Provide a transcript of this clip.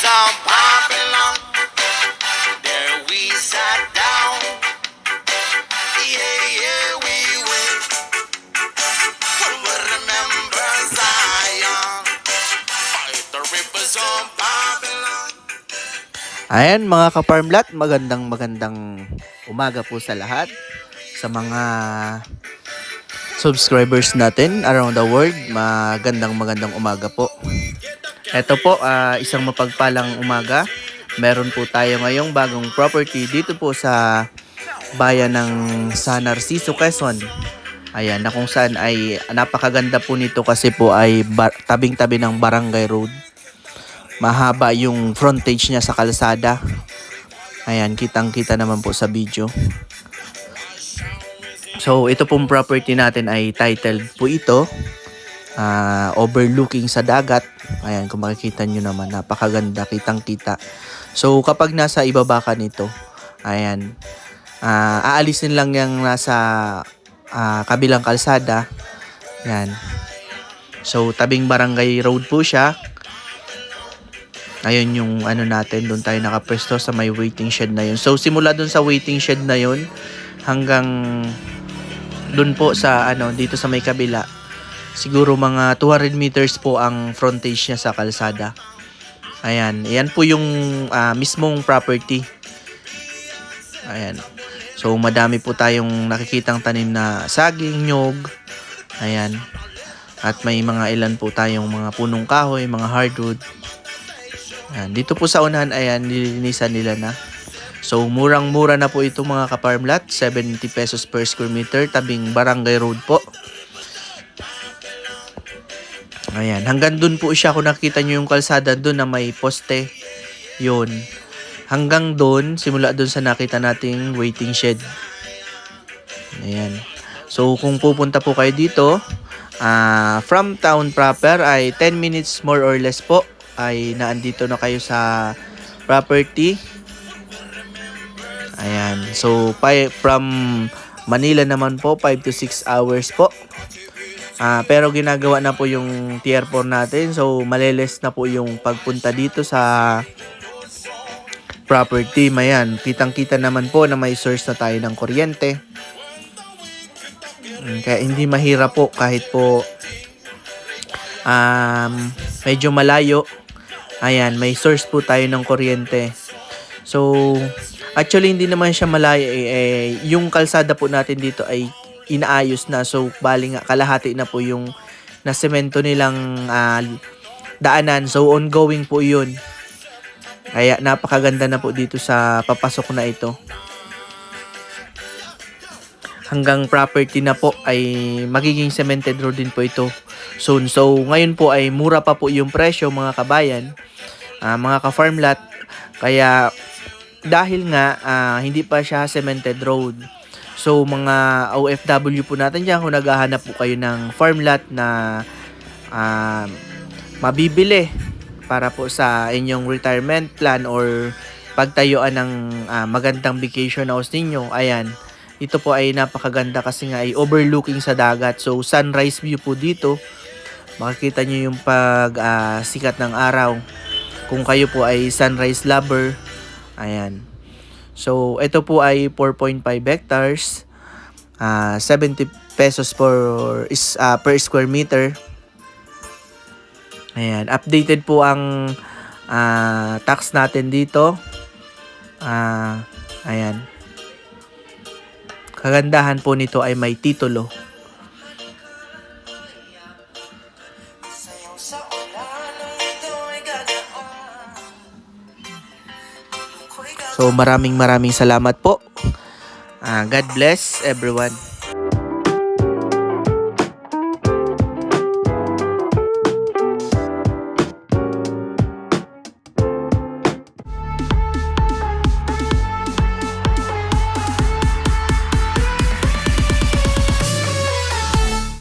some Babylon. There we sat down. Yeah, yeah, we will. We will remember Zion. By the rivers of Babylon. Ayan mga ka-farmlat, magandang umaga po sa lahat. Sa mga subscribers natin around the world, magandang umaga po. Ito po, isang mapagpalang umaga. Meron po tayo ngayong bagong property dito po sa bayan ng San Narciso, Quezon. Ayan, na kung saan ay napakaganda po nito kasi po ay tabing-tabi ng Barangay Road. Mahaba yung frontage niya sa kalsada. Ayan, kitang-kita naman po sa video. So, ito pong property natin ay titled po ito. Overlooking sa dagat. Ayan, kung makikita nyo naman, napakaganda, kitang-kita. So, kapag nasa ibaba ka nito, ayan, aalisin lang yung nasa kabilang kalsada. Ayan. So, tabing Barangay Road po siya. Ayun yung ano natin, doon tayo nakapwesto sa may waiting shed na yun. So, simula doon sa waiting shed na yun, hanggang doon po sa dito sa may kabila, siguro mga 200 meters po ang frontage niya sa kalsada. Ayan, yan po yung mismong property. Ayan. So, madami po tayong nakikitang tanim na saging, nyog. Ayan. At may mga ilan po tayong mga punong kahoy, mga hardwood. Ayan. Dito po sa unahan, ayan, nilinisan nila na. So, murang-mura na po ito mga ka-farmlat. 70 pesos per square meter. Tabing Barangay Road po. Ayan. Hanggang dun po siya. Kung nakita nyo yung kalsada dun na may poste. Yun. Hanggang dun. Simula dun sa nakita nating waiting shed. Ayan. So, kung pupunta po kayo dito, from town proper ay 10 minutes more or less po ay naandito na kayo sa property. Ayan. So, from Manila naman po, 5 to 6 hours po. Pero ginagawa na po yung Tier 4 natin. So, maliles na po yung pagpunta dito sa property. Ayan. Kitang-kita naman po na may source na tayo ng kuryente. Kaya hindi mahirap po kahit po medyo malayo. Ayan, may source po tayo ng kuryente. So, actually hindi naman siya malayo. Yung kalsada po natin dito ay inaayos na. So, bali nga kalahati na po yung nasemento nilang daanan. So, ongoing po yun. Kaya napakaganda na po dito sa papasok na ito. Hanggang property na po ay magiging cemented road din po ito soon. So, ngayon po ay mura pa po yung presyo mga kabayan, mga ka-farmlat. Kaya, dahil nga hindi pa siya cemented road. So, mga OFW po natin dyan, kung naghahanap po kayo ng farmlat na mabibili para po sa inyong retirement plan or pagtayuan ng magandang vacation house ninyo, ayan. Ito po ay napakaganda kasi nga ay overlooking sa dagat. So, sunrise view po dito. Makikita nyo yung sikat ng araw. Kung kayo po ay sunrise lover. Ayan. So, ito po ay 4.5 hectares. 70 pesos per square meter. Ayan. Updated po ang tax natin dito. Ayan. Kagandahan po nito ay may titulo. So maraming salamat po. God bless everyone.